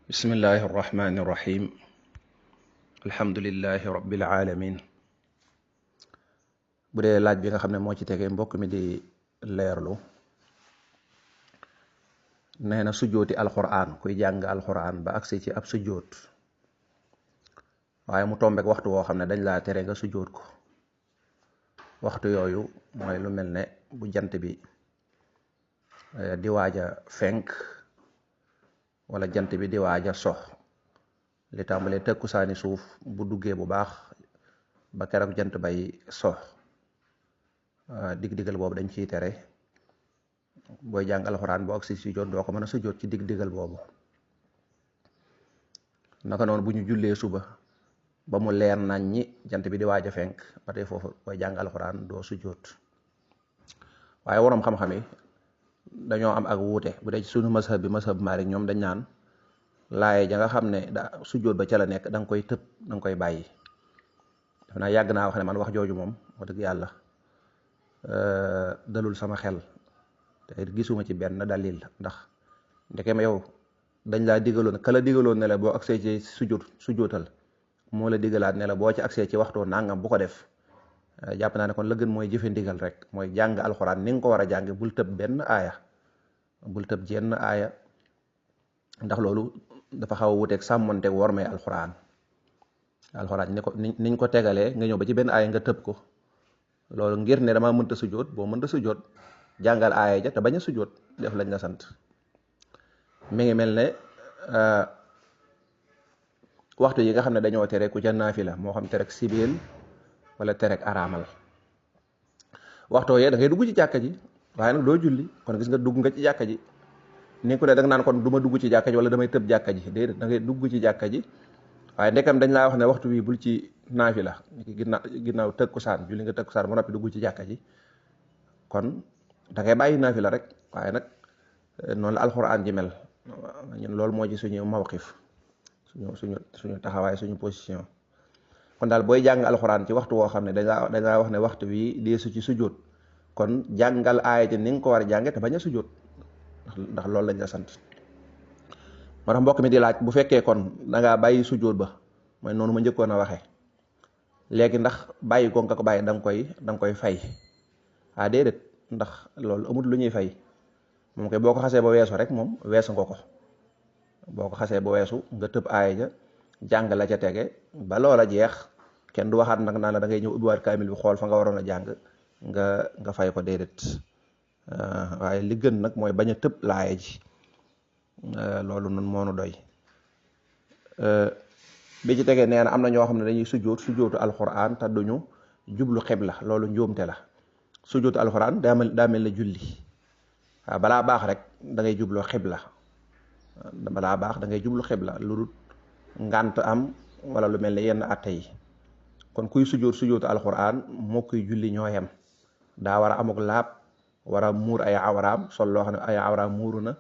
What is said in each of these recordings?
bismillahi irrahmani irrahim alhamdulilahi rabbil alamin bu dee laaj bi nga xam ne moo ci tegee mbokk mi di leerlu nee na sujjooti alxuraan kuy jàng alxuraan ba agsi ci ab sujjoot waaye mu tombek waxtu woo xam ne dañ laa tere nga sujjoot ko waxtu yooyu mooy lu mel ne bu jant bi di waaja fenk wala jant bi di waaja sox li tàmbalee tëkkusaani suuf bu duggee bu baax ba keroog jant bay sox dig-digal boobu dañ ciy tere booy jàng alxuraan boo agsi sujjoot doo ko mën a sujjoot ci dig-digal boobu. naka noonu bu ñu jullee suba ba mu leer nañ ñi jant bi di waaja fenk ba tey foofu booy jàng alxuraan doo sujjoot. waaye waroom xam-xam yi dañoo am ak wuute bu dee ci sunu mazhab bi mazhab Maalik ñoom dañ naan laaye ja nga xam ne da sujjóot ba ca la nekk da nga koy tëb da nga koy bàyyi. def naa yàgg naa wax ne man wax jooju moom wax dëgg yàlla dalul sama xel te gisuma ci benn dalil ndax ndekem yow dañ laa digaloon kala digaloon ne la boo agsee ci sujjóotal moo la digalaat ne la boo ci agsee ci waxtu nangam bu ko def jàpp naa ne kon la gën mooy jëfe ndigal rek mooy jàng alxuraan ni nga ko war a jàng bul tëb benn aaya bul tëb jenn aaya ndax loolu dafa xaw a wuteeg sàmmonteeg wormay alxuraan ni ko niñ ko tegalee nga ñëw ba ci benn aaya nga tëb ko loolu ngir ne dama mënta sujjóot boo mënta sujjóot jàngal aaya ja te bañ a sujjóot def lañ la sant. mi ngi mel ne waxtu yi nga xam ne dañoo tere ku ca naafila moo xam terek sibeel wala terek araamal waxtoo yee da ngay dugg ci jàkka ji waaye nag doo julli kon gis nga dugg nga ci jàkka ji ni ko ne da nga naan kon du ma dugg ci jàkka ji wala damay tëb jàkka ji déedéet da ngay dugg ci jàkka ji waaye ndekam dañ laa wax ne waxtu wi bul ci naafila ginnaaw tëkkusaan julli nga tëkkusaan ba noppi dugg ci jàkka ji kon da ngay bàyyi naafila rek waaye nag noonu la alxuraan ji mel ñun loolu moo ci suñu mawqif suñu taxawaay suñu position. kon daal booy jàng alxuraan ci waxtu woo xam ne dañaa wax ne waxtu wi deesu ci sujjóot kon jàngal aaya ji ni nga ko war a jànge te bañ a sujjóot ndax loolu lañ la sant. moo tax mbokk mi di laaj bu fekkee kon dangaa bàyyi sujjóot ba mooy noonu ma njëkkoon a waxee léegi ndax bàyyi ko nga ko bàyyi da nga koy fay déedéet ndax loolu amut lu ñuy fay moom koy boo ko xasee ba weesu rek moom weesu nga ko boo ko xasee ba weesu nga tëb aaya ja jàng la ca tege ba loola jeex kenn du waxaat nag naan la da ngay ñëw ubbiwaat kaamil bi xool fa nga waroon a jàng nga fay ko déedéet waaye li gën nag mooy bañ a tëb laaya ji loolu nun moonu doy. bi ci tegee nee na am na ñoo xam ne dañuy sujjóotu alxuraan te duñu jublu xibla loolu njuumte la sujjóotu alxuraan daa mel ne julli waaw balaa baax rek da ngay jublu xibla lu dul ngant am wala lu mel ne yenn atte yi kon kuy sujjóotu alxuraan moo koy julli ñoo yem daa war a amuk laab war a muur ay awraam sol loo xam ne ay awraam muuru na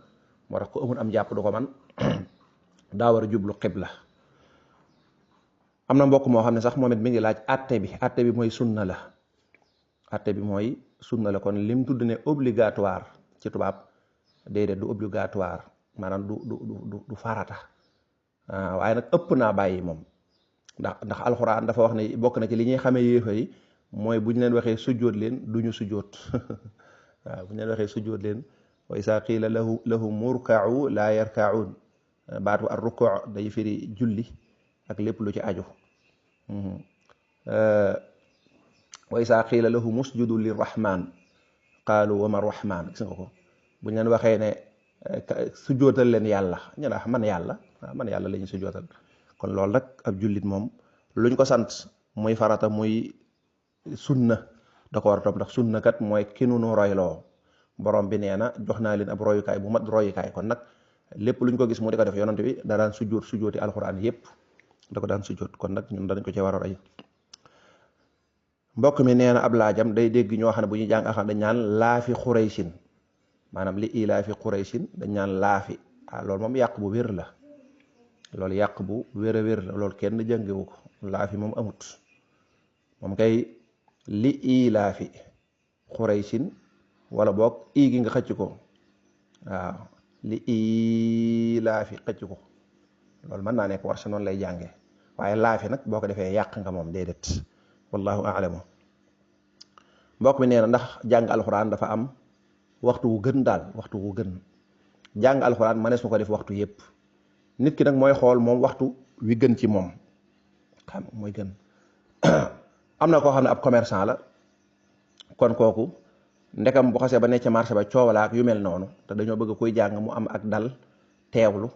moo tax ku amul am jàpp du ko man daa war a jublu xibla. am na mbokk moo xam ne sax moom it mi ngi laaj atte bi mooy sunna la kon lim tudd ne obligatoire ci tubaab déedéet du obligatoire maanaam du farata waaye nag ëpp naa bàyyi moom ndax alxuraan dafa wax ne bokk na ci li ñuy xamee yéefa yi mooy bu ñu leen waxee sujjóot leen duñu sujjóot waaw bu ñu leen waxee sujjóot leen wa isaa qiila lahum urka'u laa yarka'uun baatu ar ruku' day firi julli ak lépp lu ci aju wa isaa qiila lahum usjudu lirrahman qaalu wa ma rahman gis nga ko bu ñu leen waxee ne sujjóotal leen yàlla ñu ne man yàlla la ñuy sujjóotal kon loolu rek ab jullit moom luñ ko sant muy farata muy sunna da ko war a topp ndax sunna kat mooy kinu nu royloo borom bi nee na jox naa leen ab royukaay bu mat royukaay kon nag lépp luñ ko gis mu di ko def yonante bi da daan sujjóoti alxuraan yépp da ko daan sujjóot kon nag ñun dañ ko ci war a roy. mbokk mi nee na ab laajam day dégg ñoo xam ne bu ñuy jàng axam dañ naan laafi xuraysin maanaam li ilaafi xuraysin dañ naan laafi loolu moom yàq bu wér la loolu yàq bu wér a wér la loolu kenn jàngewu ko laafi moom amut moom kay li ilaafi xuraysin wala boog gi nga xëcc ko waaw li ilaafi xëcc ko loolu mën naa nekk war sa noonu lay jàngee waaye laafi nag boo ko defee yàq nga moom déedéet wallahu a'lamu. mbokk mi nee na ndax jàng alxuraan dafa am waxtu wu gën daal waxtu wu gën. jàng alxuraan mënees na ko def waxtu yëpp nit ki nag mooy xool moom waxtu wi gën ci moom xam mooy gën. am na koo xam ne ab commerçant la kon kooku ndekam bu xasee ba nekk ca marché ba coowalaak yu mel noonu te dañoo bëgg kuy jàng mu am ak dal teewlu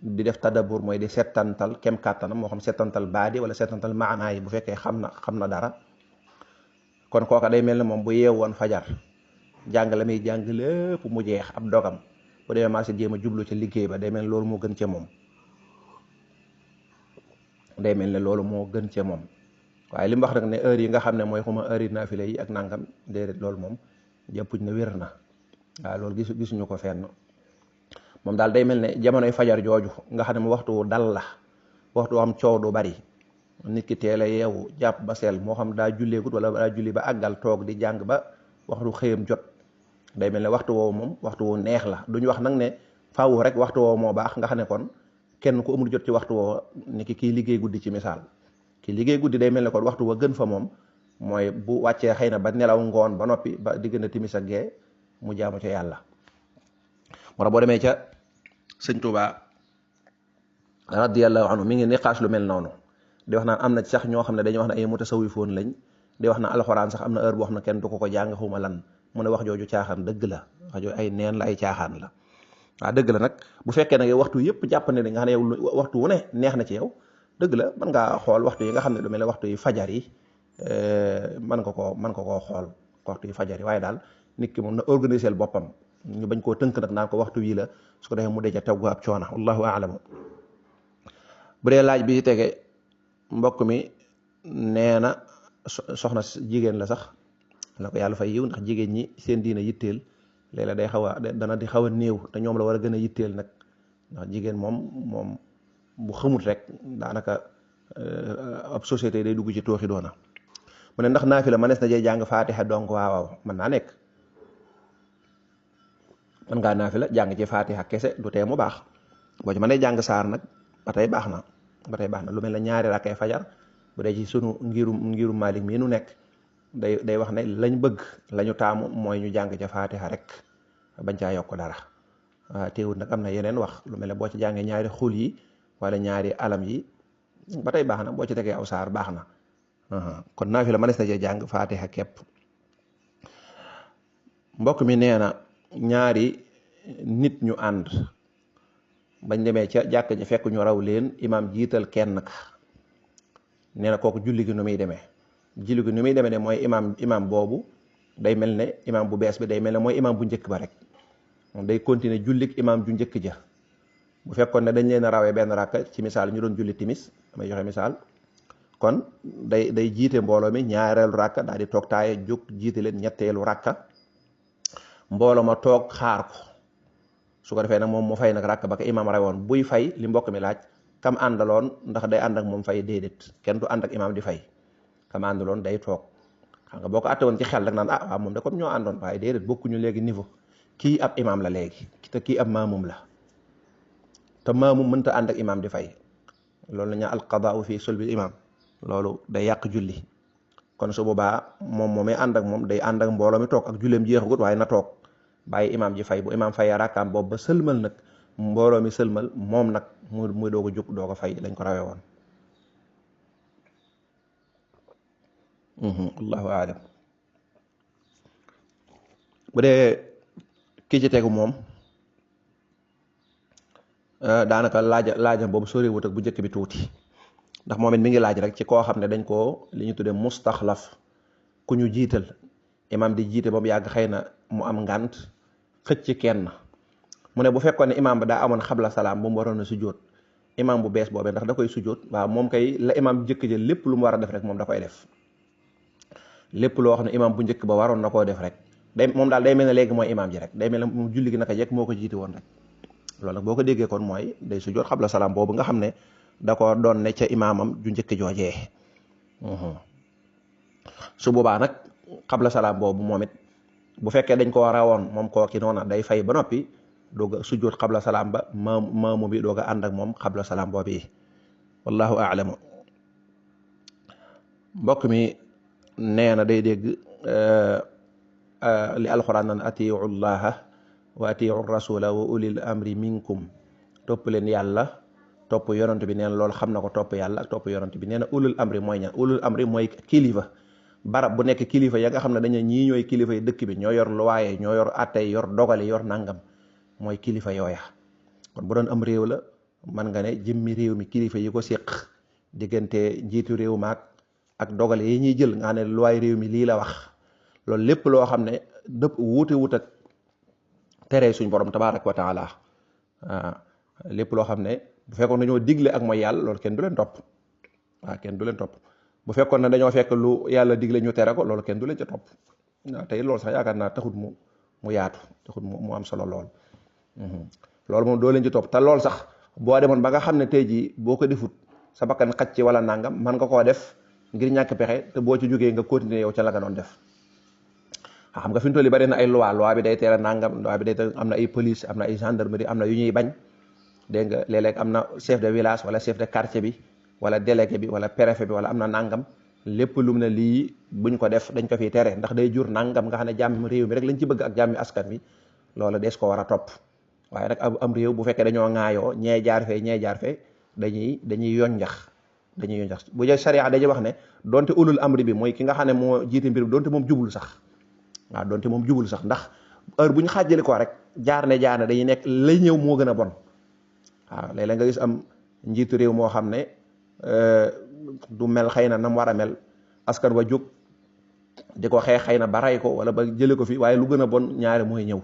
di def tadabbur mooy di settantal kem kàttanam moo xam settantal baadi wala settantal maanaa yi bu fekkee xam na dara. kon kooka day mel ne moom bu yeewoon fajar jàng la muy jàng lépp mu jeex ab dogam bu demee marché jéem a jublu ca liggéey ba day mel ne loolu moo gën ca moom day mel ne loolu moo gën ca moom waaye li mu wax nag ne heure yi nga xam ne mooy xuma heure yi naafila yi ak nangam déedéet loolu moom jàppuñ ne wér na waaw loolu gisuñu ko fenn moom daal day mel ne jamonoy fajar jooju nga xam ne mu waxtu dal la waxtu am coow du bari nit ki teel a yeewu jàpp ba seel moo xam daa julleegut wala daa julli ba àggal toog di jàng ba waxtu xëyam jot day mel ne waxtu woowu moom waxtu woo neex la duñu wax nag ne faaw rek waxtu woowu moo baax nga xam ne kon kenn ku amul jot ci waxtu woowu ni kii liggéey guddi ci misaal kii liggéey guddi day mel ne kon waxtu wa gën fa moom mooy bu wàccee xëy na ba nelaw ngoon ba noppi ba diggante timis ak gee mu jaamu ca yàlla. moo tax boo demee ca sëñ Tuubaa radiyallahu anhu mi ngi niqaas lu mel noonu di wax naan am na sax ñoo xam ne dañuy wax ne ay mutasawifoon lañ di wax na alxuraan sax am na heure boo xam ne kenn du ko jàng xuma lan mu ne wax jooju caaxaan dëgg la wax jooju ay neen la ay caaxaan la waaw dëgg la nag bu fekkee nag waxtu yëpp jàpp ne nga xam ne yow waxtu wu ne neex na ci yow dëgg la mën ngaa xool waxtu yi nga xam ne lu mel ne waxtu yi fajar yi mën nga koo xool waxtu yi fajar yi waaye daal nit ki moom na organiser boppam ñu bañ koo tënk nag naan ko waxtu wii la su ko defee mu deja tegu ab coona wallahu a'lamu. bu dee laaj bi ci tege mbokk mi nee na soxna jigéen la sax la ko yàlla fay yiw ndax jigéen ñi seen diina yitteel léeg-léeg day xaw a dana di xaw a néew te ñoom la war a gën a yitteel nag ndax jigéen moom bu xamut rek daanaka ab société day dugg ci tooxi doona mu ne ndax naafila mënees na jee jàng faatiha donc waaw mën naa nekk mën ngaa naafila jàng ci faatiha kese du tee mu baax boo ci mënee jàng saar nag ba tey baax na lu mel ne ñaari rakkay fajar bu dee ci sunu ngirum Maalik mii nu nekk day wax ne lañ bëgg lañu taamu mooy ñu jàng ca faatiha rek bañ caa yokk dara teewul nag am na yeneen wax lu mel ne boo ci jàngee ñaari xul yi wala ñaari alam yi ba tey baax na boo ci tegee aw saar baax na kon naafila mënees na cee jàng faatiha képp. mbokk mi nee na ñaari nit ñu ànd bañ demee ca jàkk ji fekk ñu raw leen imaam jiital kenn ka nee na kooku julli gi nu muy demee ne mooy imaam boobu day mel ne imaam bu bees bi day mel ne mooy imaam bu njëkk ba rek moom day continuer jullik imaam ju njëkk ja bu fekkoon ne dañ leen a rawee benn rakka ci misaal ñu doon julli timis damay joxe misaal kon day jiite mbooloo mi ñaareelu rakka daal di toog taaye jóg jiite leen ñetteelu rakka mbooloo ma toog xaar ko su ko defee nag moom mu fay nag rakk ba ko imaam rawoon buy fay li mbokk mi laaj kam àndaloon ndax day ànd ak moom fay déedéet kenn du ànd ak imaam di fay kam àndaloon day toog xam nga boo ko àtte woon ci xel rek naan waaw moom de comme ñoo àndoon waaye déedéet bokkuñu léegi niveau kii ab imaam la léegi te kii ab maamum la te maamum mënta ànd ak imaam di fay loolu la ñu alqadaau fi sulbil imaam loolu day yàq julli kon su boobaa moomee ànd ak moom day ànd ak mbooloo mi toog ak julleem jeexagut waaye na toog bàyyi imaam ji fay bu imaam fayee rakkaam boobu ba sëlmal nag mbooloo mi sëlmal moom nag muy doog a jug doog a fay lañ ko rawee woon allahu aalam. bu dee kii ci tegu moom daanaka laajam boobu soriwut ak bu njëkk bi tuuti ndax moom it mi ngi laaj rek ci koo xam ne dañ koo li ñu tuddee mustaxlaf ku ñu jiital imaam di jiite ba mu yàgg xëy na mu am ngànt xëcc ci kenn mu ne bu fekkoon ne imaam ba daa amoon xabla salaam bu mu waroon a sujjóot imaam bu bees boobee ndax da koy sujjóot waaw moom kay la imaam jëkk jël lépp lu mu war a def rek moom da koy def lépp loo xam ne imaam bu njëkk ba waroon na koo def rek moom daal day mel ne léegi mooy imaam ji rek day mel ne mu julli gi naka jekk moo ko jiite woon rek loolu nag boo ko déggee kon mooy day sujjóot xabla salaam boobu nga xam ne da ko doon ne ca imaamam ju njëkk joojee su boobaa nag xabla salaam boobu moom it bu fekkee dañ ko rawoon moom kooki noona day fay ba noppi doog a sujjóot xabla salaam ba maamu bi doog a ànd ak moom xabla salaam boobu yi wallahu aalamu. mbokk mi nee na day dégg li alxuraan naan atiu llaha wa atiu rasula wa ulil amri minkum, topp leen yàlla topp yonent bi nee na loolu xam na ko, topp yàlla ak topp yonent bi nee na ulul amri mooy ñan. ulul amri mooy kilifa barab bu nekk, kilifa ya nga xam ne dañu ñii ñooy kilifa yi dëkk bi, ñoo yor luwaaye, ñoo yor attey, yor dogale, yor nangam, mooy kilifa yooya. kon bu doon am réew la man nga ne jëmmi réew mi kilifa yi ko séq diggante njiitu réew maag ak dogale yi ñuy jël nga ne luwaay réew mi lii la wax, loolu lépp loo xam ne dëpp wuute wut ak tere suñ borom tabaaraka wa taala lépp loo xam ne bu fekkoon dañoo digle ak mooy yàlla loolu kenn du leen topp kenn du leen topp. bu fekkoon ne dañoo fekk lu yàlla digle ñu tere ko loolu kenn du leen ca topp tey loolu sax yaakaar naa taxut mu yaatu, taxut mu am solo lool. loolu moom doo leen ci topp te loolu sax boo demoon ba nga xam ne tey jii boo ko defut sa bakkan xaj ci wala nangam man nga koo def ngir ñàkk pexe te boo ci jógee nga continuer yow ca la nga doon def. xam nga fi mu toll bari na ay loi bi day tere nangam, loi bi day tere, am na ay police, am na ay gendarmerie, am na yu ñuy bañ dégg nga léeg-léeg am na chef de village wala chef de quartier bi wala délégué bi wala préfet bi wala am na nangam, lépp lu mu ne lii buñ ko def dañ ko fiy tere ndax day jur nangam nga xam ne jàmm réew mi rek lañ ci bëgg ak jàmmi askan wi, loolu dees ko war a topp. waaye nag am réew bu fekkee dañoo ŋaayoo ñee jaar fee dañuy yonjax bu dee sariya dañuy wax ne donte ulul amri bi mooy ki nga xam ne moo jiite mbir bi donte moom jubul sax donte moom jubul sax ndax heure bu ñu xaajali ko rek jaar ne dañuy nekk lay ñëw moo gën a bon. léeg-léeg nga gis am njiitu réew moo xam ne du mel xëy na nam war a mel, askan wa jóg di ko xeex xëy na ba ray ko wala ba jële ko fi, waaye lu gën a bon ñaare mooy ñëw.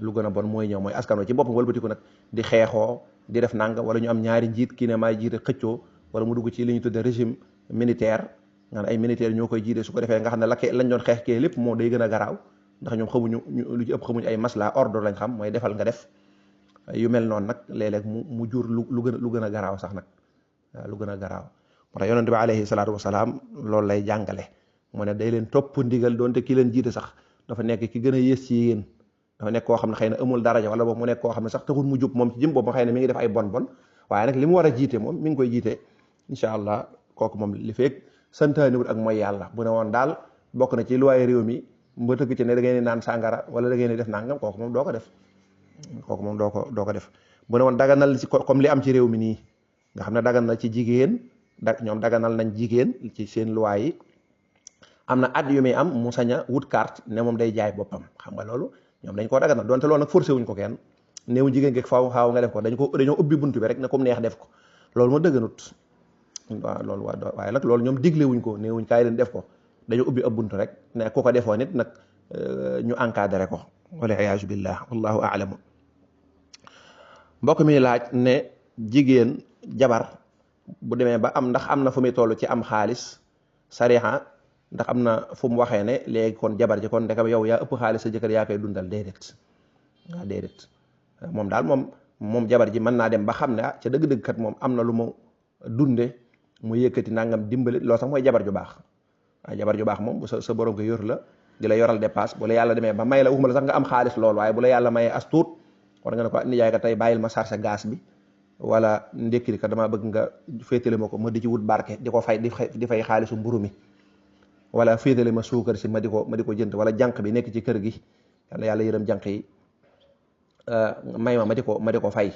lu gën a bon mooy ñëw mooy askan wa ci boppam walbatiku nag di xeexoo di def nanga, wala ñu am ñaari njiit kii ne maay jiite xëccoo, wala mu dugg ci li ñu tudde régime militaire nga ne ay militaire ñoo koy jiite, su ko defee nga xam ne lañ doon xeex kee lépp moo day gën a garaaw ndax ñoom xamuñu lu ci ëpp xamuñu ay masla ordre lañ xam, mooy defal nga def yu mel noonu nag léeg-léeg mu jur lu gën a garaaw sax nag lu gën a garaaw. moo tax yonent bi alayhi salaatu wasalaam loolu lay jàngale, mu ne day leen topp ndigal doonte ki leen jiite sax dafa nekk ki gën a yées ci yéen, dafa nekk koo xam ne xëy na amul daraja wala boobu mu nekk koo xam ne sax taxul mu jub moom ci jëm boobu xëy na mi ngi def ay bon waaye nag li mu war a jiite moom mi ngi koy jiite incha allah. kooku moom li fekk santaaniwut ak mooy yàlla, bu ne woon daal bokk na ci luwaay réew mi mba tëgg ci ne da ngeen di naan sàngara wala da ngeen di def nangam, kooku moom doo ko def. doo ko def bu ne woon daganal ci comme li am ci réew mi nii nga xam ne dagan na ci jigéen ñoom daganal nañ jigéen ci seen luwaay yi, am na at yu muy am mu sañ a wut carte ne moom day jaay boppam, xam nga loolu ñoom dañ koo daganal donte loolu nag forcé wuñ ko kenn, néew jigéen geeg faaw nga def ko, dañoo ubbi buntu bi rek ne comme neex def ko, loolu moo dëgganut. loolu waaye nag loolu ñoom digle wuñ ko, néewuñ kaay leen def ko, dañoo ubbi ab buntu rek ne ku ko defoo nit nag ñu encadré ko, wala iyaazu billah wallahu a'lamu. mbokk mi laaj ne jigéen jabar bu demee ba am ndax am na fu muy toll ci am xaalis sariha, ndax am na fu mu waxee ne léegi kon jabar ji kon ndekam yow yaa ëpp xaalis sa jëkkër yaa koy dundal, déedéet moom daal moom jabar ji mën naa dem ba xam ne ca dëgg-dëgg kat moom am na lu mu dunde mu yëkkati nangam dimbali, loolu sax mooy jabar ju baax. waaye jabar ju baax moom bu sa borom ko yor la di la yoral dépasse, bu la yàlla demee ba may la waxuma la sax nga am xaalis lool, waaye bu la yàlla mayee as tuut war nga ne ko nijaay ka tey bàyyil ma chargé gaz bi wala ndékkili ka damaa bëgg nga féetale ma ko ma di ci wut barke di ko fay di fay xaalisu mburu mi, wala féetale ma suukar si ma di ko jënd, wala jànq bi nekk ci kër gi yàlla yërëm jànq yi may ma di ko fay.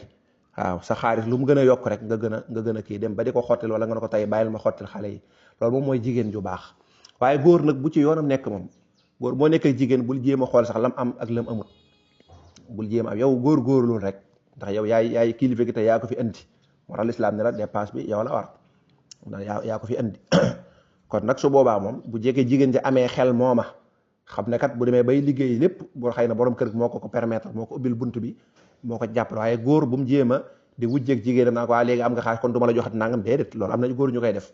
waaw sa xaalis lu mu gën a yokk rek nga gën a kii dem ba di ko xottil, wala nga ne ko tey bàyyil ma xottil xale yi, loolu moom mooy jigéen ju baax. waaye góor nag bu ci yoonam nekk moom, góor boo nekkee jigéen bul jéem a xool sax lam am ak lam amut, bul jéem am yow góor-góorlu rek ndax yow yaay kilifa gi te yaa ko fi andi, moo tax lislaam ne la dépense bi yow la war ndax yaa ko fi andi. kon nag su boobaa moom bu jekkee jigéen ji amee xel mooma xam ne kat bu demee bay liggéey lépp boo xëy na borom kër gi moo ko permettre, moo ko ubbil bunt bi, moo ko jàppale, waaye góor bu mu jéem a di wujjeeg jigéenam naa ko waa léegi am nga xaalis kon du ma la joxat nangam, déedéet loolu am na góor ñu koy def.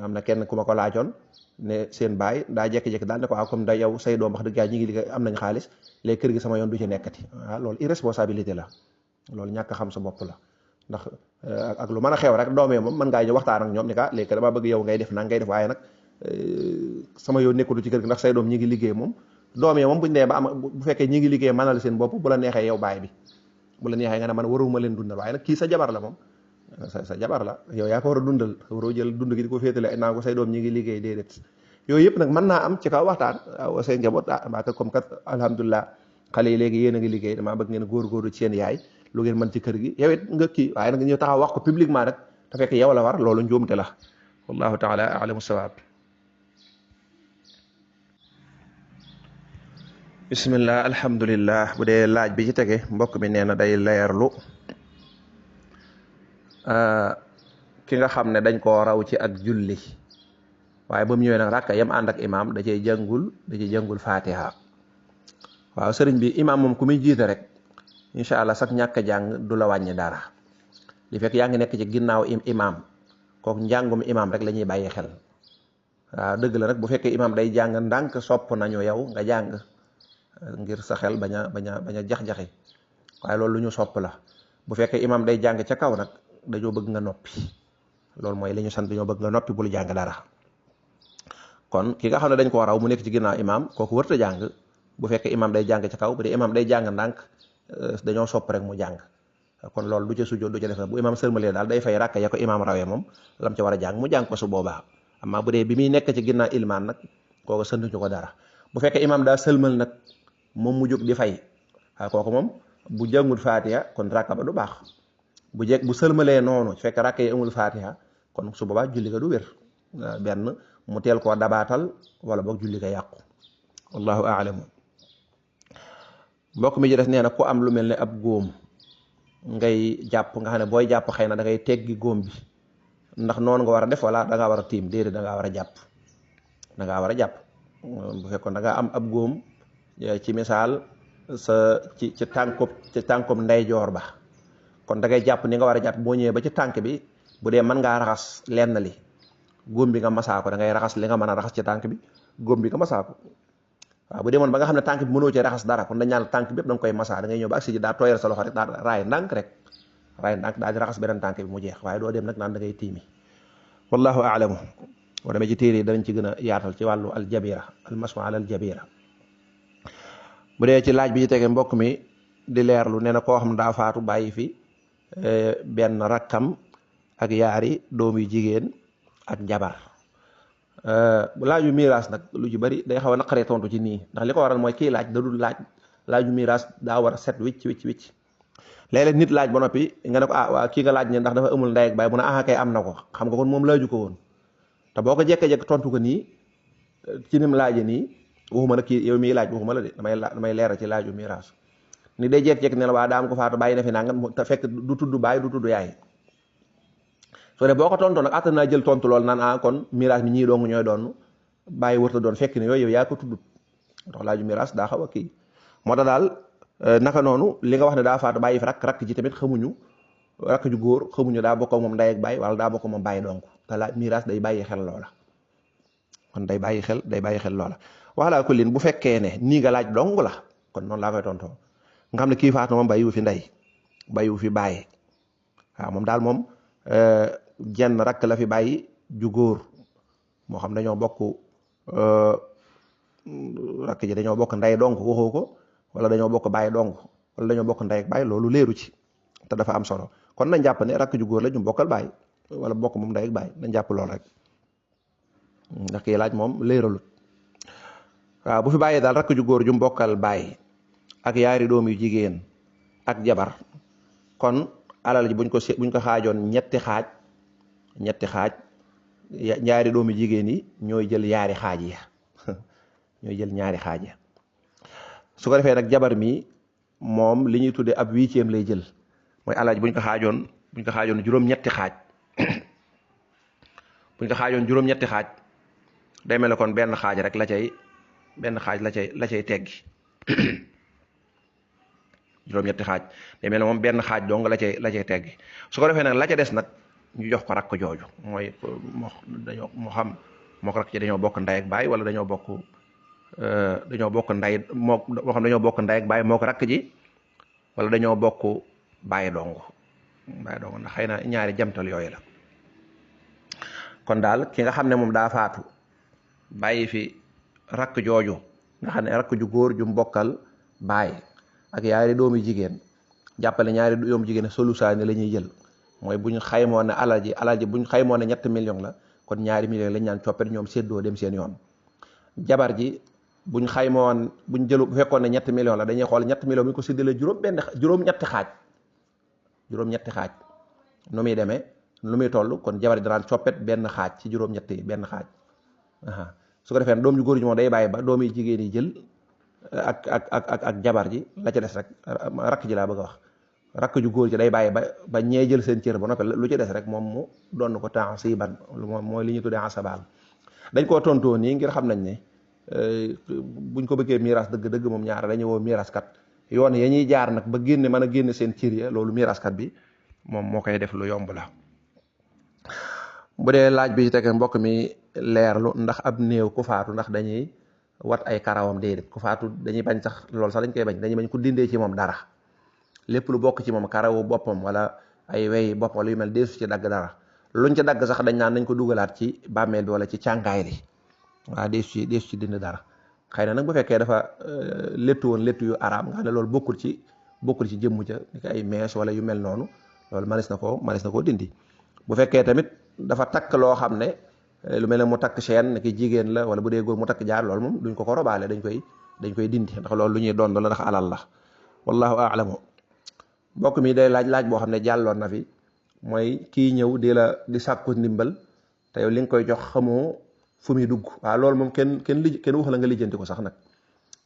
am na kenn ku ma ko laajoon ne seen baay daa jékki-jékki daal ne ko comme da yow say doom wax dëgg yàlla ñi ngi liggéey am nañ xaalis léegi kër gi sama yoon du ci nekkati. waaw loolu irresponsabilité la, loolu ñàkk xam sa bopp la, ndax ak lu mën a xew rek doomee moom mën ngaa ñëw waxtaan ak ñoom ni ka léegi damaa bëgg yow ngay def nag ngay def, waaye nag sama yoon nekkatu ci kër gi ndax say doom ñi ngi liggéey moom doom yi moom buñu dee ba am bu fekkee ñi ngi liggéey mënal seen bopp bu la neexee yow baay bi bu la neexee nga ne man waruma leen dundal waaye nag kii sa jabar la moom sa jabar la yow yaa ko war a dundal waroo jël dund gi di ko féetale naa ko say doom ñi ngi liggéey déedéet yooyu yëpp nag mën naa am ci kaw waxtaan waaw say njaboot maa kat comme kat alhamdulilah xale yi léegi yéen a ngi liggéey damaa bëgg ngeen góorgóorlu ci seen yaay lu ngeen mën ci kër gi yow it nga kii waaye nag ñu taxaw wax ko publiquement nag te fekk yow la war loolu njuumte la wallahu taala alamu sawaab bismillah alhamdulillah bu dee laaj bi ci tege mbokk mi nee na day leerlu ki nga xam ne dañ koo raw ci ak julli waaye ba mu ñëwee nag rakka yam ànd ak imaam da cay jàngul fatiha waaw sëriñ bi imaam moom ku muy jiite rek incha allah sax ñàkk a jàng du la wàññi dara li fekk yaa ngi nekk ci ginnaaw imaam kooku njàngum imaam rek la ñuy bàyyi xel waaw dëgg la nag bu fekkee imaam day jàng ndànk sopp nañu yow nga jàng ngir sa xel bañ a jax-jaxi waaye loolu lu ñu sopp la bu fekkee imaam day jàng ca kaw nag dañoo bëgg nga noppi loolu mooy li ñu sant dañoo bëgg nga noppi bul jàng dara kon ki nga xam ne dañ koo raw mu nekk ci ginnaaw imaam kooku wërta jàng bu fekkee imaam day jàng ca kaw bu dee imaam day jàng ndànk dañoo sopp rek mu jàng kon loolu du ca sujjóot du ca def bu imaam sërmalee daal day fay ràkk ya ko imaam rawee moom lam ca war a jàng mu jàng ko su boobaa amma bu dee bi muy nekk ci ginnaaw ilmaan nag kooku santuñu ko dara bu fekkee imaam daa sëlmal nag moom mu jóg di fay waaye kooku moom bu jàngul fatiha kon ràkk ba du baax bu sëlmalee noonu fekk ràkk yi amul fatiha kon su boobaa julli ga du wér benn mu teel koo dabaatal wala boog julli ga yàqu wallahu a'lamu mbokk mi ji des nee na ku am lu mel ne ab góom ngay jàpp nga xam ne booy jàpp xëy na da ngay teggi góom bi ndax noonu nga war a def wala da ngaa war a tiim déedéet da ngaa war a jàpp bu fekkoon da ngaa am ab góom ci misaal ci tànkob ndeyjoor ba kon da ngay jàpp ni nga war a jàpp boo ñëwee ba ci tànk bi bu dee mën ngaa raxas lenn li góom bi nga masaa ko da ngay raxas li nga mën a raxas ci tànk bi góom bi nga masaa ko waaw bu demoon ba nga xam ne tànk bi mënoo ci raxas dara kon dañ ñaan tànk bi yëpp da nga koy masaa da ngay ñëw ba agsi ji daa tooyal sa loxo rek daa raay ndànk daal di raxas beneen tànk bi mu jeex waaye doo dem nag naan da ngay tiimi wallahu a'lamu boo demee ci téere yi danañ ci gën a yaatal ci wàllu aljabira almasmu ala aljabira bu dee ci laaj bi ci tege mbokk mi di leerlu nee na koo xam daa faatu bàyyi fi benn rakkam ak yaari doom yu jigéen ak jabar laaju miraas nag lu ci bari day xaw a naqaree tontu ci nii ndax li ko waral mooy kii laaj da dul laaju miraas daa war a set wicc léeg-léeg nit laaj ba noppi nga ne ko waa kii nga laaj ne ndax dafa amul ndey ak baay mu ne kay am na ko xam nga kon moom laaju ko woon te boo ko jekke-jekk tontu ko nii ci nim laaje nii waxuma la kii yow miy laaj waxuma la de damay leeral ci laaju miraas ni day jekk-jekk ne la waa daa am ko faatu bàyyi na fi nangam te fekk du tudd baay du tudd yaay soo de boo ko tontoo nag attan naa jël tontu lool naan kon miraas mi ñii doongu ñooy doon bàyyi wërta doon fekk ne yooyu yow yaa ko tuddut ndax laaju miraas daa xaw a kii moo tax daal naka noonu li nga wax ne daa faatu bàyyi fi rakk ji tamit xamuñu rakk ju góor xamuñu daa bokk moom ndey ak baay wala daa bokk moom bàyyi donc te la miraas day bàyyi xel loola kon day bàyyi xel loola waxalaa ko lin bu fekkee ne nii nga laaj dong la kon noonu laa koy tontoo nga xam ne kii faatu moom bàyyiwu fi ndey bàyyiwu fi bàyyi waaw moom daal moom jenn rakk la fi bàyyi ju góor moo xam dañoo bokk rakk ji dañoo bokk ndey donc waxoo ko wala dañoo bokk bàyyi donc wala dañoo bokk ndey ak bàyyi loolu leeru ci te dafa am solo kon nañ jàpp ne rakk ju góor la ñu bokkal bàyyi wala bokk moom ndey ak bàyyi nañ jàpp loolu rek ndax kii laaj moom leeralut waaw bu fi bàyyi daal rakk ju góor ju mbokkal bàyyi ak yaari doom yu jigéen ak jabar kon alal ji buñ ko xaajoon ñetti xaaj ñaari doomu jigéen yi ñooy jël yaari xaaj ya ñooy jël ñaari xaaj ya su ko defee nag jabar mi moom li ñuy tuddee ab 8e lay jël mooy alal ji buñ ko xaajoon juróom-ñetti xaaj buñ ko xaajoon juróom-ñetti xaaj day mel ne kon benn xaaj rek la cay teggi juróom-ñetti xaaj day mel ne moom benn xaaj dong la cay teggi su ko defee nag la ca des nag ñu jox ko rakk jooju mooy moo xam moo ko rakk ci dañoo bokk ndey ak baay wala dañoo bokk ndey moo xam dañoo bokk ndey ak baay moo ko rakk ji wala dañoo bokk baay dong ndax xëy na ñaari jamtal yooyu la kon daal ki nga xam ne moom daa faatu bàyyi fi rakk jooju nga xam ne rakk ju góor ju mbokkal baay ak yaari doomi jigéen jàppale ñaari doomu jigéen solusaani la ñuy jël mooy bu ñu xaymoon ne alal ji bu ñu xaymoon ne 3 millions la kon 2 millions lañ ñaan coppet ñoom séddoo dem seen yoon. jabar ji buñ xaymoon buñ jëlu bu fekkoon ne 3 millions la dañuy xool 3 millions bu ñu ko séddalee juróom-ñetti xaaj nu muy demee lu muy toll kon jabar ji danaan coppet benn xaaj ci juróom-ñetti benn xaaj su ko defee doom ju góor ji moom day bàyyi ba doomi jigéen yi jël ak jabar ji la ca des rek rakk ji laa bëgg a wax rakk ju góor ji day bàyyi ba ñee jël seen cër ba noppi lu ci des rek moom mu doon ko temps si ban mooy li ñu tuddee asabal dañ koo tontoo nii ngir xam nañ ne buñ ko bëggee miiras dëgg-dëgg moom ñaar dañuy woo miiraskat yoon ya ñuy jaar nag ba génne mën a génne seen cër ya loolu miiraskat bi moom moo koy def lu yomb la. bu dee laaj bi ci tege mbokk mi leerlu ndax ab néew ku faatu ndax dañuy wat ay karawam déedéet ku faatu dañuy bañ sax loolu sax dañ koy bañ dañuy bañ ku dindee ci moom dara lépp lu bokk ci moom karawu boppam wala ay wey bopp wala yu mel deesu ci dagg dara luñ ci dagg sax dañ naan nañ ko dugalaat ci bàmmeel bi wala ci càngaay li waaw deesu ci dind dara xëy na nag bu fekkee dafa léttu woon léttu yu araam nga xam ne loolu bokkul ci jëmmu ca ni ko ay mees wala yu mel noonu loolu manis na koo dindi bu fekkee tamit dafa takk loo xam ne lu mel ne mu takk chaîne ni ki jigéen la wala bu dee góor mu takk jaar loolu moom duñ ko robaale dañ koy dindi ndax loolu lu ñuy doon la ndax alal la wallahu a'lamu. mbokk mi day laaj boo xam ne jàlloon na fi mooy kii ñëw di sàkku ndimbal te yow li nga koy jox xamoo fu muy dugg waaw loolu moom kenn wax la nga lijjanti ko sax nag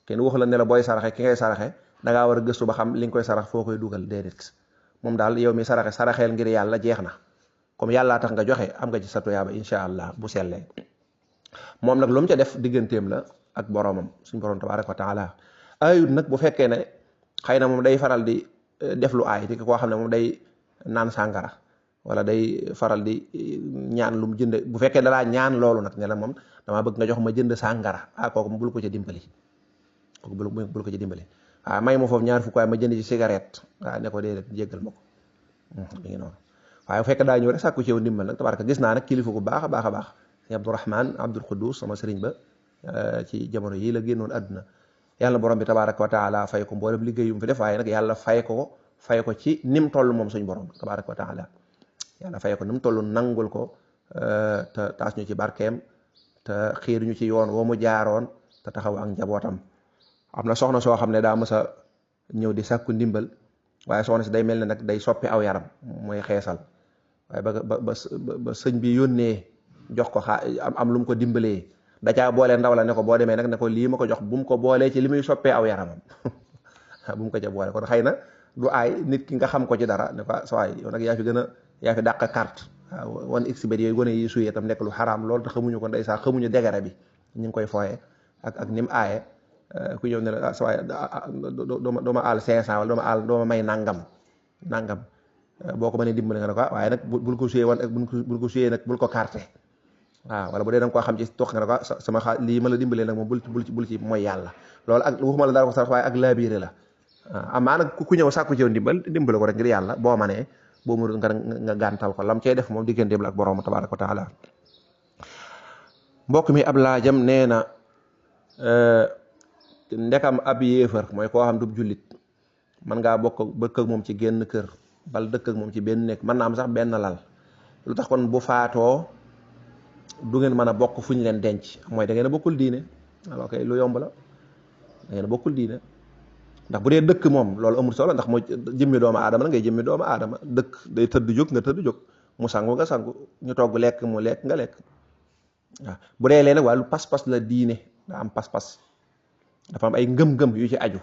kenn wax la ne la booy saraxe ki ngay saraxe dangaa war a gëstu ba xam li nga koy sarax foo koy dugal déedéet moom daal yow mi saraxeel ngir yàlla jeex na comme yàllaa tax nga joxe am nga ci sa tuyaaba incha allah bu sellee moom nag lu mu ca def digganteem la ak boromam suñ borom tabaraka wa taala ayut nag bu fekkee ne xëy na moom day faral di def lu aay di koo xam ne moom day naan sàngara wala day faral di ñaan lu mu jënd bu fekkee dalaa ñaan loolu nag ne la moom damaa bëgg nga jox ma jënd sàngara kooku bul ko ca dimbali may ma foofu ñaar fukk waaye ma jënd ci cigarette ne ko déedéet jéggal ma ko mi ngi noonu waaye bu fekkee daa ñëw rek sàkku ci yow ndimbal nag tabaraka gis naa nag kilifa gu baax a baax a baax sëñ Abdourahman Abdul Quddus sama sëriñ ba ci jamono yii la génnoon àdduna yàlla borom bi tabaraka wa taala fay ko mboolem liggéey yu mu fi def waaye nag yàlla fay ko ci nim toll moom suñ borom tabaraka wa taala yàlla fay ko nim toll nangul ko te taas ñu ci barkeem te xiir ñu ci yoon woo mu jaaroon te taxaw ak njabootam am na soxna soo xam ne daa mës a ñëw di sàkku ndimbal waaye soxna si day mel ne nag day soppi aw yaram mooy xeesal waaye ba sëñ bi yónnee jox ko am lu mu ko dimbalee da caa boole ndaw la ne ko boo demee nag ne ko lii ma ko jox bu mu ko boolee ci li muy soppee aw yaramam bu mu ko ca boole kon xëy na du aay nit ki nga xam ko ci dara ne ko sa waay yow nag yaa fi dàq carte waaw wan xbet yooyu gone yi suyee tam nekk lu xaraam loolu te xamuñu ko ndeysaan xamuñu degere bi ñu ngi koy fooye ak ni mu aaye ku ñëw ne la sa waay dooma aal 500 wala dooma may nangam boo ko mënee dimbali nga ne ko waaye nag bul ko suyee wan bul ko suyee nag bul ko carte waaw wala bu dee da nga koo xam ci toog nga ne ko sama lii ma la dimbalee nag moom bul ci mooy yàlla loolu ak waxuma la dara ko sax waaye ak laabiire la amaa nag ku ñëw sàkku ci yow dimbale ko rek ngir yàlla boo manee boo mënul nga gàntal ko lam cey def moom digganteem la ak borom tabaraka wa taala mbokk mi ab laajam nee na ndekam ab yéefar mooy koo xam du jullit mën ngaa bëkk ak moom ci génn kër bal dëkk ak moom ci benn nekk mën naa am sax benn lal lu tax kon bu faatoo du ngeen mën a bokk fu ñu leen denc mooy da ngeen a bokkul diine alors que lu yomb la da ngeen a bokkul diine ndax bu dee dëkk moom loolu amul solo ndax mooy jëmmi doomu aadama la ngay jëmmi doomu aadama dëkk day tëdd jóg nga tëdd jóg mu sangu nga sangu ñu togg lekk mu lekk nga lekk waaw bu dee leen nag wàllu pas-pas la diine daa am pas-pas dafa am ay ngëm-ngëm yu ci aju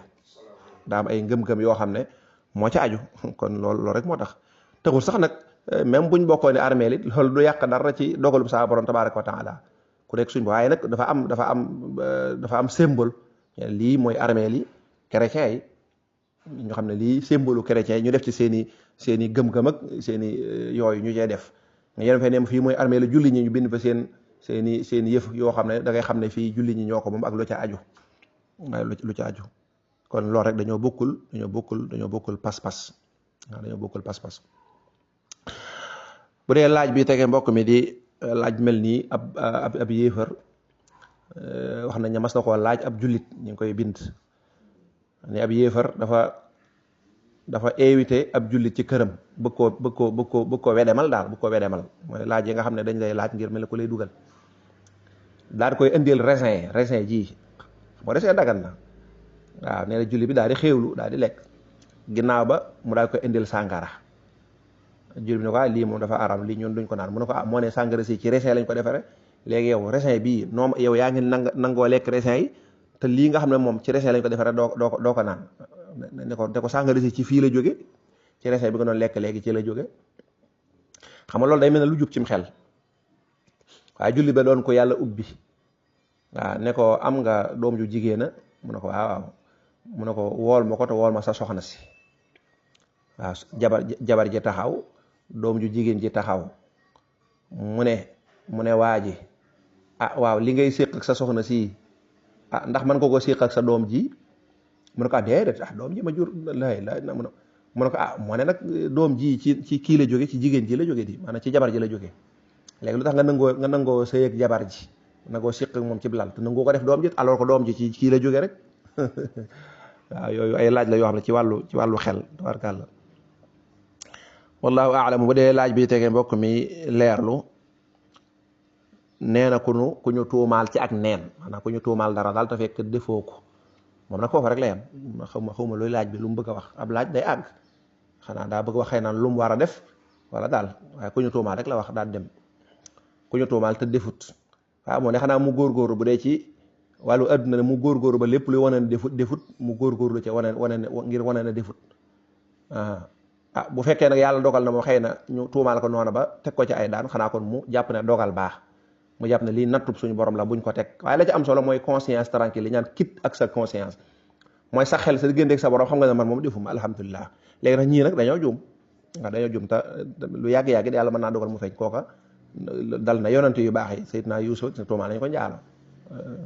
daa am ay ngëm-ngëm yoo xam ne moo ci aju kon loolu rek moo tax taxul sax nag même buñ bokkoo ne armée li loolu du yàq dara ci dogalub saa borom tabaraka wa taala ku nekk suñ waaye nag dafa am symbole lii mooy armée li chrétien yi ñu xam ne lii symbole chrétien yi ñu def ci seen i gëm-gëm ak seen i yooyu ñu cee def nga yéen fee ne fii mooy armée la julli ñi ñu bind fa seen i yëf yoo xam ne da ngay xam ne fii julli ñi ñoo ko moom ak lu ca aju waaye lu ca aju kon loolu rek dañoo bokkul pas-pas waaw dañoo bokkul pas-pas bu dee laaj bi tege mbokk mi di laaj mel nii ab yéefar wax nañ ne mas na koo laaj ab jullit ñu ngi koy bind ne ab yéefar dafa invité ab jullit ci këram bëgg koo wedemal daal bëgg koo wedemal mooy laaj yi nga xam ne dañ lay laaj ngir mel ne ko lay dugal daal koy indil raisin ji moo raisin dagan na waaw nee na jullit bi daal di xéewlu daal di lekk ginnaaw ba mu daal koy indil sàngara jullit bi ne ko lii moom dafa aram lii ñun duñ ko naan mu ne ko moo ne sàngara si ci raisin lañ ko defare léegi yow raisin bii noom yow yaa ngi nangoo lekk raisin yi te lii nga xam ne moom ci raisin lañ ko defare doo ko naan ne ko sàngara si ci fii la jóge ci raisin bi nga doon lekk léegi ci la jóge xam nga loolu day mel ne lu jub cim xel waaye julli ba doon ko yàlla ubbi waaw ne ko am nga doom ju jigéena mu ne ko waaw mu ne ko wool ma ko te wool ma sa soxna si waaw jabar ji taxaw doom ju jigéen ji taxaw mu ne waa ji waaw li ngay séq ak sa soxna si ndax man ko séq ak sa doom ji mu ne ko déedéet doom ji ma jur mu ne ko moo ne nag doom ji ci kii la jóge ci jigéen ji la jóge di maanaam ci jabar ji la jóge léegi lu tax nga nangoo sëy ak jabar ji nangoo séq ak moom ci lal te nangoo ko def doom ji alors que doom ji ci kii la jóge rek waaw yooyu ay laaj la yoo xam ne ci wàllu xel tabarkàlla wallahu a'lam bu dee laaj bi tege mbokk mi leerlu nee na ku ñu tuumaal ci ak neen maanaam ku ñu tuumaal dara daal te fekk defoo ko moom nag foofu rek la yam xawma looy laaj bi lu mu bëgg a wax ab laaj day àgg xanaa daa bëgg wax xëy na lu mu war a def wala daal waaye ku ñu tuumaal rek la wax daal dem ku ñu tuumaal te defut waaw moo ne xanaa mu góorgóorlu bu dee ci wàllu adduna ne mu góorgóorlu ba lépp luy wane ne defut mu góorgóorlu ca ngir wane ne defut bu fekkee nag yàlla dogal na moo xëy na ñu tuumaal ko noonu ba teg ko ci ay daan xanaa kon mu jàpp ne dogal baax mu jàpp ne lii nattub suñu borom la buñ ko teg waaye la ci am solo mooy conscience tranquille li ñaan quitte ak sa conscience mooy sa xel sa digganteeg sa borom xam nga ne man moom defuma alhamdulilah léegi nag ñii nag dañoo juum te lu yàgg-yàgg yàlla mën naa dogal mu feeñ kooka dal na yonante yu baax yi Seydina Yuusuf tuumaal nañ ko njaalo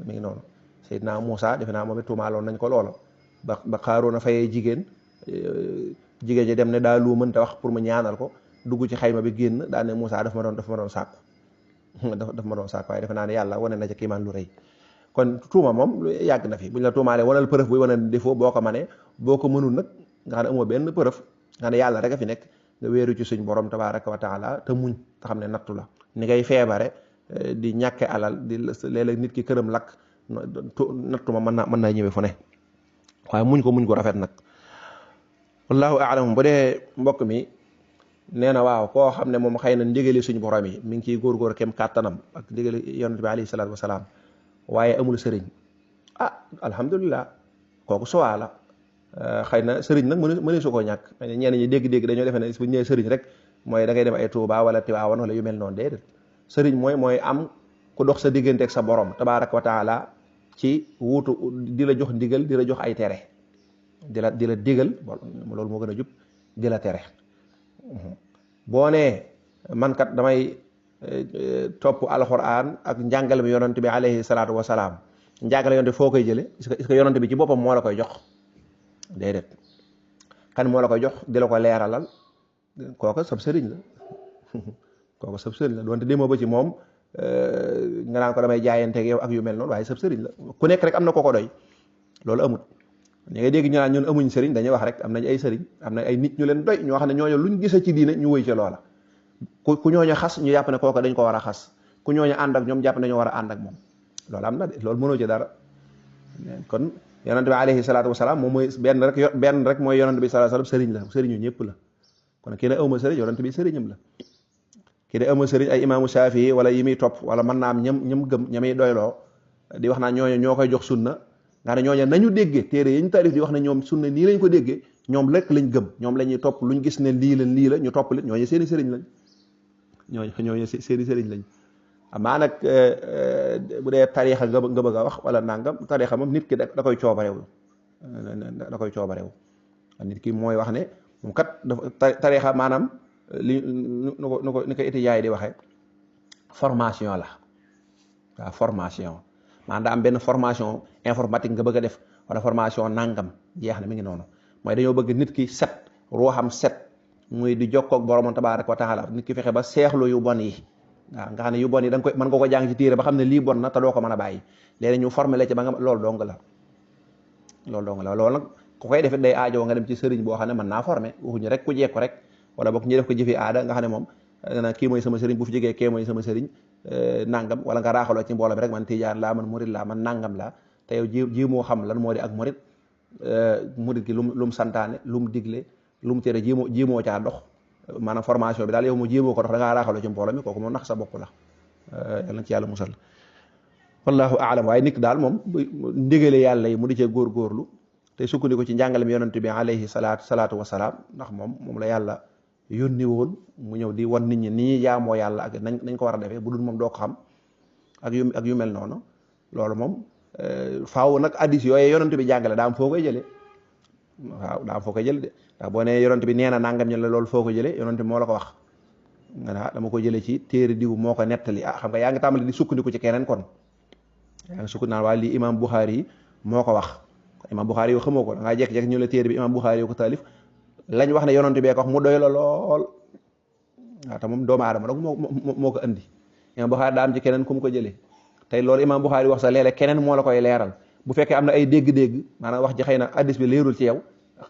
mi ngi noonu Seydina Muusa defe naa moom it tuumaaloon nañ ko loola ba Xaaroona fayee jigéen ji dem ne daa lu mënta wax pour mu ñaanal ko dugg ci xayma bi génn daa ne Muusa daf ma doon sàkku waaye defe naa ne yàlla wane na ca kiimaan lu rëy kon tuuma moom lu yàgg na fi buñ la tuumaalee wanal preuve buy wane défaut boo ko manee boo ko mënul nag nga xam ne amoo benn preuve nga ne yàlla rek a fi nekk nga wéeru ci suñ borom tabaraka wa taala te muñ te xam ne nattu la ni ngay feebare di ñàkke alal di léeg-léeg nit ki këram lakk nattu ma mën naa ñëwee fu ne waaye muñ ko rafet nag wallahu a'lam bu dee mbokk mi nee na waaw koo xam ne moom xëy na ndigali suñu borom yi mi ngi ciy góorgóor kem kàttanam ak ndigali yonent bi alayhi salaatu wasalaam waaye amul sëriñ alhamdulilah kooku suwaa la xëy na sëriñ nag mëne su koo ñàkk ñenn ñi dégg-dégg dañoo defee ne bu ñu nee sëriñ rek mooy da ngay dem ay Tuuba wala Tiwaawan wala yu mel noonu déedéet sëriñ mooy am ku dox sa diggante ak sa borom tabaaraka wa taala ci wuutu di la jox ndigal di la jox ay tere di la digal loolu moo gën a jub di la tere boo nee man kat damay topp alxuraan ak njàngale mi yonent bi alayhi salaatu wa salaam njàngale yonent foo koy jële est-ce que yonent bi ci boppam moo la koy jox déedéet kan moo la koy jox di la ko leeralal kooka sab sëriñ la doonte demoo ba ci moom nga naan ko damay jaayanteeg yow ak yu mel noonu waaye sab sëriñ la ku nekk rek am na ko doy loolu amut ñi nga dégg ñu naan ñun amuñ sëriñ dañuy wax rek am nañ ay sëriñ am na ay nit ñu leen doy ñoo xam ne ñooñu luñ gisa ci diine ñu wëy ci loola ku ñooñu xas ñu jàpp ne kooka dañ ko war a xas ku ñooñu ànd ak ñoom jàpp ne dañoo war a ànd ak moom loolu am na de loolu mënoo ci dara kon yonent bi alayhi salaatu wasalaam moom mooy benn rek mooy yonent bi sallallahu alayhi wasallam sëriñ la sëriñu ñëpp la kon kii ne awma sëriñ yonent bi sëriñam la kii ne awma sëriñ ay imaamu Shafii wala yi muy topp wala mën naa am ñam gëm ñami doyloo di wax naa ñooñu ñoo koy jox sunna nga ne ñooñu nañu déggee téere yi ñu taarif di wax ne ñoom sunna nii lañ ko déggee ñoom lekk lañ gëm ñoom la ñuy topp luñ gis ne lii la ñu topp leen ñooñu seeni sëriñ lañ ñooñu seeni sëriñ lañ amaa nag bu dee tariixa nga bëgg a wax wala nangam tariixa moom nit ki da koy coobarewu nit ki mooy wax ne moom kat dafa tariixa maanaam li nu ko étudiants yi di waxee formation la waaw formation maanaam daa am benn formation informatique nga bëgg a def wala formation nangam jeex na mi ngi noonu mooy dañoo bëgg nit ki ruuxam set muy di jokkoo ak borom tabaaraka wa taala nit ki fexe ba seexlu yu bon yi waaw nga xam ne yu bon yi da nga koy mën nga ko jàng ci téere ba xam ne lii bon na te doo ko mën a bàyyi léegi ñu formé la ci ba nga loolu dong la loolu nag ku koy defit day aajo nga dem ci sëriñ boo xam ne mën naa formé waxuñu rek ku jeeg ko rek wala boog ñu def ko jëfi aada nga xam ne moom dana kii mooy sama sëriñ bu fi jógee kii mooy sama sëriñ nangam wala nga raaxaloo ci mbooloo bi rek man tijaan laa man murid laa man nangam laa te yow ji moo xam lan moo di ak murid gi lu mu santaane lu mu digle lu mu tere ji moo caa dox maanaam formation bi daal yow mu jéemoo ko dox da ngaa raaxaloo ci mbooloo mi kooku moom nax sa bopp la yàlla na ci yàlla musal wallahu aalam waaye nit daal moom ndigale yàlla yi mu di cee góorgóorlu te sukkandiku ci njàngalem yonent bi alayhi salaatu wasalaam ndax moom la yàlla yónni woon mu ñëw di wan nit ñi ni ñuy jaamoo yàlla ak nañ ko war a defee bu dul moom doo ko xam ak yu mel noonu loolu moom faaw nag addis yooyu yonent bi jàngale daa am foo koy jëlee waaw daa am foo koy jëlee de ndax boo nee yonent bi nee na nangam ñu la loolu foo ko jëlee yonent bi moo la ko wax nga ne dama ko jëlee ci téere diw moo ko nettali xam nga yaa ngi tàmbali di sukkandiku ci keneen kon yaa ngi sukkandiku naan waa lii imam Bukhari yi moo ko wax imam Bukhari yow xamoo ko da ngaa jekk-jekk ñu la téere bi imam Bukhari yow ko taalif lañ wax ne yonent bee ko wax mu doy la lool waaw te moom doomu aadama donc moo ko andi imam Bukhari daa am ci keneen ku mu ko jëlee tey loolu imam Bukhari wax sax léeg-léeg keneen moo la koy leeral bu fekkee am na ay dégg-dégg maanaam wax ji xëy na addis bi leerul ci yow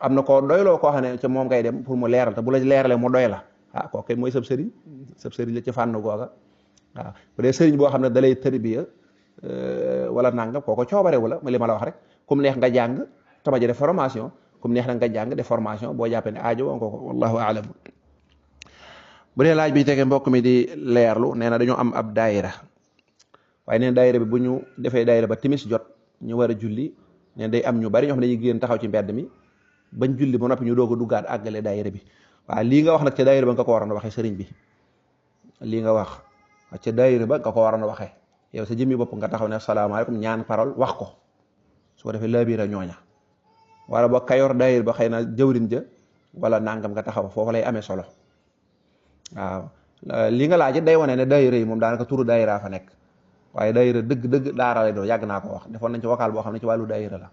am na koo doyloo koo xam ne ci moom ngay dem pour mu leeral te bu la leeralee mu doy la kooku mooy sab sëriñ la ci fànn googa waaw bu dee sëriñ boo xam ne dalay tërbiya wala nangam kooko coobarewu la li ma la wax rek comme neex nga jàng tama ji def formation comme neex na nga jàng def formation boo jàppee ne aajo woo ko wallahu aalam bu dee laaj bi tege mbokk mi di leerlu nee na dañoo am ab daayira waaye neen daayira bi bu ñu defee daayira ba timis jot ñu war a julli neen day am ñu bari ñoo xam ne dañuy génn taxaw ci mbedd mi bañ julli ba noppi ñu doog a duggaat àggale daayira bi waaw lii nga wax nag ca daayira ba nga ko waroon a waxee sëriñ bi lii nga wax ca daayira ba nga ko waroon a waxee yow sa jëmmi bopp nga taxaw ne asalaamaaleykum ñaan parole wax ko su ko defee laabiira ñooña wala ba kayor daayira ba xëy na jëwrin ja wala nangam nga taxaw foofu lay amee solo waaw li nga laaj day wane ne daayira yi moom daanaka turu daayira fa nekk waaye daayira dëgg daara lay doon yàgg naa ko wax defoon nañ ci vocal boo xam ne ci wàllu daayira la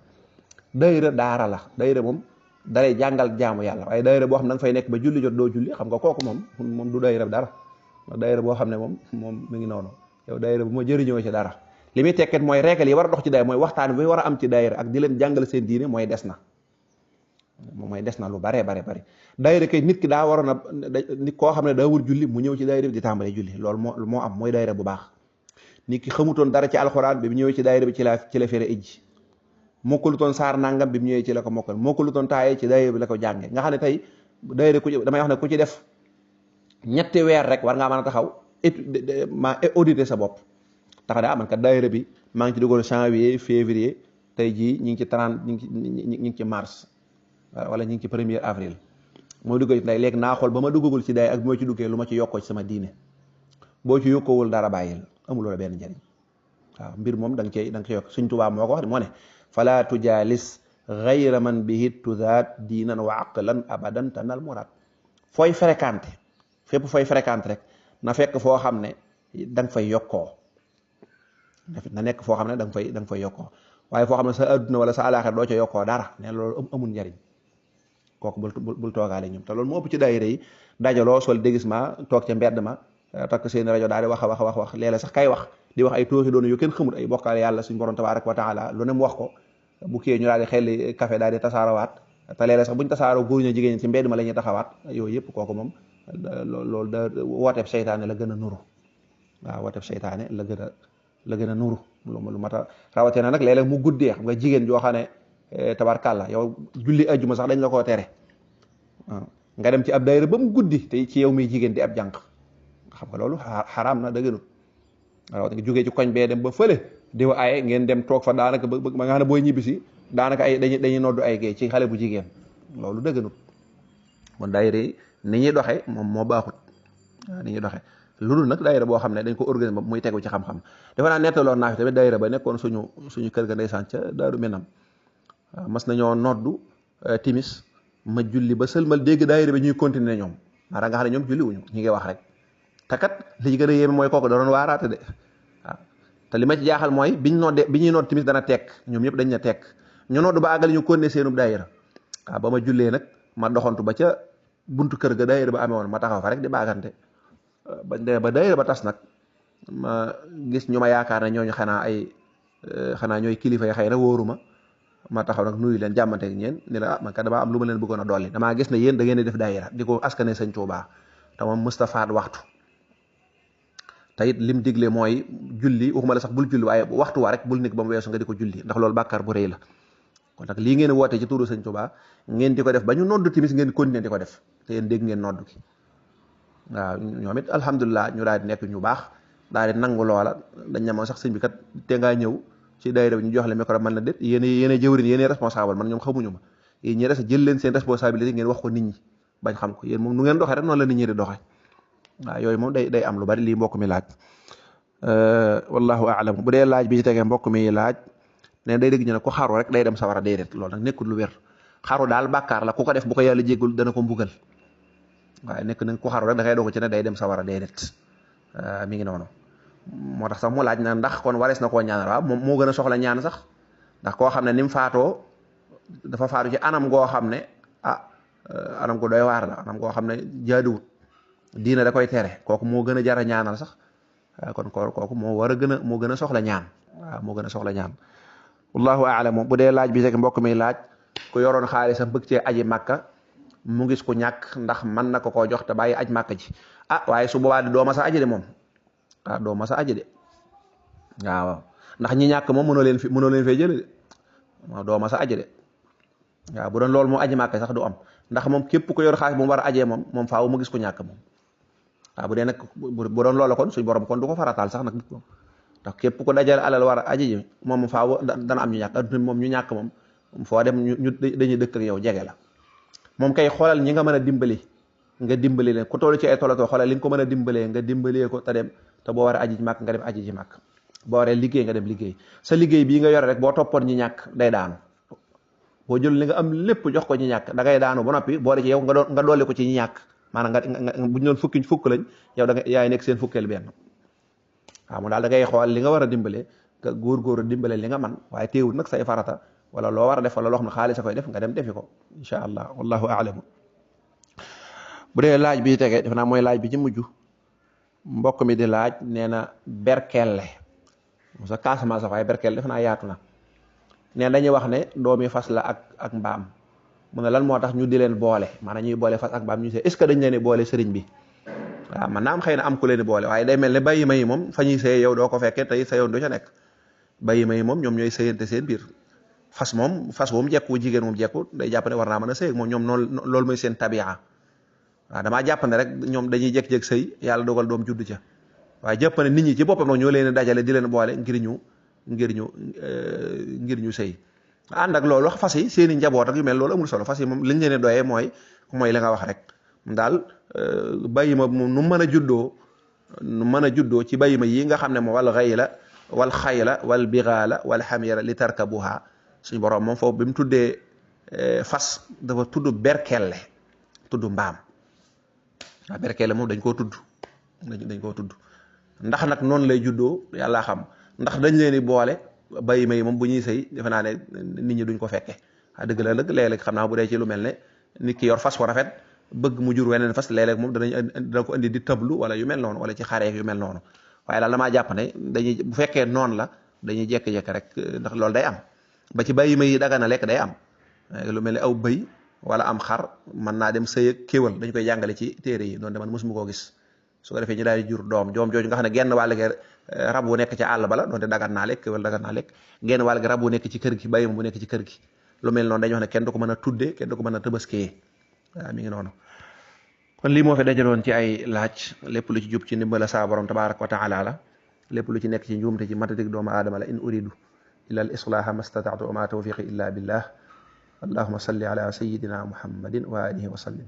daayira daara la daayira moom dalay jàngal jaamu yàlla waaye daayira boo xam ne da nga fay nekk ba julli jot doo julli xam nga kooku moom du daayira dara daayira boo xam ne moom mi ngi noonu yow daayira bu ma jëriñoo ci dara li muy tekket mooy règle yi war a dox ci daayira mooy waxtaan bi war a am ci daayira ak di leen jàngal seen diine mooy des na lu bare daayira kay nit ki daa waroon a nit koo xam ne daa wër julli mu ñëw ci daayira bi di tàmbalee julli loolu moo am mooy daayira bu baax nit ki xamutoon dara ci alxuraan bi mu ñëwee ci daayira bi ci la fere ijji mokkalutoon saar nangam bi mu ñëwee ci la ko mokkal mokkalutoon taaye ci daayira bi la ko jànge nga xam ne tey daayira damay wax ne ku ci def ñetti weer rek war ngaa mën a taxaw auditer sa bopp tax ne man kat daayira bi maa ngi ci duggoon janvier février tey jii ñi ngi ci 30 ñi ngi ci mars wala ñi ngi ci 1er avril mooy dugg ci léegi naa xool ba ma duggagul ci daayira ak bi ma ci duggee lu ma ci yokkoo ci sama diine boo ci yokkowul dara bàyyil amul la benn njariñ waaw mbir moom da nga cey yokk Sëñ Tuubaa moo ko wax moo ne fala tujaalis gayra man bihi tuzaat diinan wa aqlan abadan tanal muraad fooy fréquenté fépp fooy fréquenté rek na fekk foo xam ne da nga fay yokkoo na nekk foo xam ne da nga fay yokkoo waaye foo xam ne sa adduna wala sa àllaaxira doo ca yokkoo dara ne loolu amul njariñ kooku bul toogaale ñoom te loolu moo ëpp ci daayira yi dajaloo sol déguisement toog ca mbedd ma takk seen rajo daal di wax léeg-léeg sax kay wax di wax ay tooxi doon yu kenn xamul ay bokkaale yàlla suñu borom tabaaraka wa taala lu ne mu wax ko bu kii ñu daal di xelli café daal di tasaarawaat te léeg-léeg sax buñ tasaaroo góor ña jigéen ci mbedd ma la ñuy taxawaat yooyu yëpp kooku moom loolu da wooteeb seytaane la gën a nuru waaw wooteeb seytaane la gën a nuru lu mat a rawatee na nag léeg-léeg mu guddee xam nga jigéen joo xam ne tabarkàlla yow julli ajjuma sax dañ la koo tere waaw nga dem ci ab daayira ba mu guddi te ci yow muy jigéen di ab jànq xam nga loolu xaraam na dëgganut waaw nga jógee ci koñ bee dem ba fële di wa aye ngeen dem toog fa daanaka ba nga xam ne booy ñibbisi daanaka ay dañuy noddu ay gay ci xale bu jigéen loolu dëgganut kon daayira yi ni ñuy doxee moom moo baaxut waaw ni ñuy doxee lu dul nag daayira boo xam ne dañ ko organiser ba muy tegu ci xam-xam dafa naa nettaloon naa fi tamit daayira ba nekkoon suñu kër ga ndeysaan ca Daaru Minam waaw mas nañoo noddu timis ma julli ba sëlmal dégg daayira bi ñuy continuer ñoom maanaam nga xam ne ñoom julli wuñu ñu ngi wax rek te kat li ci gën a yéeme mooy kooku da doon waaraate de waaw te li ma ci jaaxal mooy bi ñuy nodd timis dana tekk ñoom ñëpp dañ na tekk ñu nodd ba àggali ñu continuer seenub daayira waaw ba ma jullee nag ma doxantu ba ca buntu kër ga daayira ba amee woon ma taxaw fa rek di baagante ba daayira ba tas nag ma gis ñu ma yaakaar ne ñooñu xanaa ñooy kilifa yi xëy na wóoruma ma taxaw nag nuyu leen jàmmante ak ñeen ni la man kat damaa am lu ma leen bëggoon a dolli damaa gis ne yéen da ngeen di def daayira di ko askane sëñ Tuubaa te moom Moustapha waxtu te it lim digle mooy julli waxuma la sax bul julli waaye waxtu waa rek bul nekk ba mu weesu nga di ko julli ndax loolu bàkkaar bu rëy la kon nag lii ngeen woote ci turu sëñ Tuubaa ngeen di ko def ba ñu noddu timis ngeen continuer di ko def te yéen dégg ngeen noddu ki waaw ñoom it alhamdulilah ñu daal di nekk ñu baax daal di nangu loola dañ ñamoon sax sëñ bi kat te ngaa ñëw ci daayira bi ñu jox la micro man la déet yéen jëwriñ yéen responsable man ñoom xamuñu ma yéen ñi des jël leen seen responsabilité ngeen wax ko nit ñi bañ xam ko yéen moom nu ngeen doxee rek noonu la nit ñi di doxee waaw yooyu moom day am lu bari lii mbokk mi laaj wallahu a'lam bu dee laaj bi ci tegee mbokk mi laaj ne day dégg ñu ne ku xaru rek day dem sawara déedéet loolu nag nekkul lu wér xaru daal bàkkaar la ku ko def bu ko yàlla jéggul dana ko mbugal waaye nekk na ku xaru rek da ngay doog ci ne day dem sawara déedéet mi ngi noonu moo tax sax mu laaj na ndax kon warees na koo ñaanal waaw moom moo gën a soxla ñaan sax ndax koo xam ne ni mu faatoo dafa faatu ci anam goo xam ne anam ko doy waar la anam goo xam ne jaaduwut diina da koy tere kooku moo gën a jar a ñaanal sax kon kooku moo gën a soxla ñaan waaw moo gën a soxla ñaan wallahu a'lam bu dee laaj bi rek mbokk mi laaj ku yoroon xaalisam bëgg cee aji màkka mu gis ku ñàkk ndax mën na ko koo jox te bàyyi aj màkka ji waaye su boobaa doo ma sa aji de moom doo ma sa aji de waaw ndax ñi ñàkk moom mënoo leen fee jële de waaw doo ma sa aji de waaw bu doon loolu moom aji màkka sax du am ndax moom képp ko yor xaalis bu mu war a ajee moom faaw mu gis ku ñàkk moom waaw bu dee nag bu doon loola kon suñ borom kon du ko farataal sax nag ndax képp ko dajale alal war a aji ji moom faaw dana am ñu ñàkk adduna moom ñu ñàkk moom foo dem ñu dañuy dëkk ak yow jege la moom kay xoolal ñi nga mën a dimbali nga dimbali leen ku toll ci ay tool ko xoolal li nga ko mën a dimbalee nga dimbalee ko te dem te boo waree aji ji màkk nga dem aji ji màkk boo waree liggéey nga dem liggéey sa liggéey bii nga yore rek boo toppoon ñi ñàkk day daanu boo jël li nga am lépp jox ko ñi ñàkk da ngay daanu ba noppi boole ci yow nga dolli ko ci ñi ñàkk maanaam nga bu ñu doon fukk lañ yow da nga yaay nekk seen fukkeel benn waaw mu daal da ngay xool li nga war a dimbale nga góor dimbale li nga man waaye teewul nag say farata wala loo war a def wala loo xam ne xaalis a koy def nga dem defi ko insha allah wallahu a'lam bu dee laaj bi tege def naa mooy laaj bi ci mujj mbokk mi di laaj nee na berkelle sa Casamance waaye berkelle def naa yaatu na nee dañuy wax ne doomi fas la ak mbaam mu ne lan moo tax ñu di leen boole maanaam ñuy boole fas ak mbaam ñu sëy est-ce que dañ leen boole sëriñ bi waaw man naa am xëy na am ku leen boole waaye day mel ne bàyyi ma yi moom fa ñuy sëyee yow doo ko fekkee tey sa yoon du ca nekk bàyyi ma yi moom ñoom ñooy sëyante seen biir fas moom jekku jigéen moom jekku day jàpp ne war naa mën a sëy moom ñoom noonu loolu mooy seen tabia waaw damaa jàpp ne rek ñoom dañuy jekk-jekk sëy yàlla dogal doom judd ca waaye jàpp ne nit ñi ci boppam nag ñoo leen dajale di leen boole ngir ñu sëy ànd ak loolu wax fas yi seen i njaboot ak yu mel loolu amul solo fas yi moom liñ leen doyee mooy li nga wax rek daal bàyyi ma moom nu mën a juddoo ci bàyyi ma yi nga xam ne moom wal xayla wal xayla wal bigaala wal xamira li tarkabuha suñu borom moom foofu bi mu tuddee fas dafa tudd berkelle tudd mbaam waaw berkelle moom dañ koo tudd ndax nag noonu lay juddoo yàlla xam ndax dañ leen di boole bàyyi ma yi moom bu ñuy sëy defe naa ne nit ñi duñ ko fekke dëgg la nag léeg-léeg xam naa bu dee ci lu mel ne nit ki yor fas wu rafet bëgg mu jur weneen fas léeg-léeg moom dana ko indi di tablu wala yu mel noonu wala ci xareek yu mel noonu waaye daal damaa jàpp ne bu fekkee noonu la dañuy jekki-jekki rek ndax loolu day am ba ci bàyyi ma yi dagana lekk day am lu mel ne aw bëy wala am xar mën naa dem sëy ak kéwal dañ koy jàngale ci téere yi doon de man mosuma koo gis su ko defee ñu daal di jur doom jooju nga xam ne genn wàll gi rab wu nekk ci àll bala doonte dagat naa lekk wala dagat naa lekk genn wàll gi rab wu nekk ci kër gi bàyyi ma bu nekk ci kër gi lu mel noonu dañuy wax ne kenn du ko mën a tudde kenn du ko mën a tëbaskee waaw mi ngi noonu kon lii moo fi dajaloon ci ay laaj lépp lu ci jub ci ndimbala saa borom tabaraka wa taala la lépp lu ci nekk ci njuumte ci matatik doomu aadama la in uridu illa al islaha mastataatu wa ma tawfiqi illa billah allahuma salli ala sayidina muhammadin wa alihi wa sallim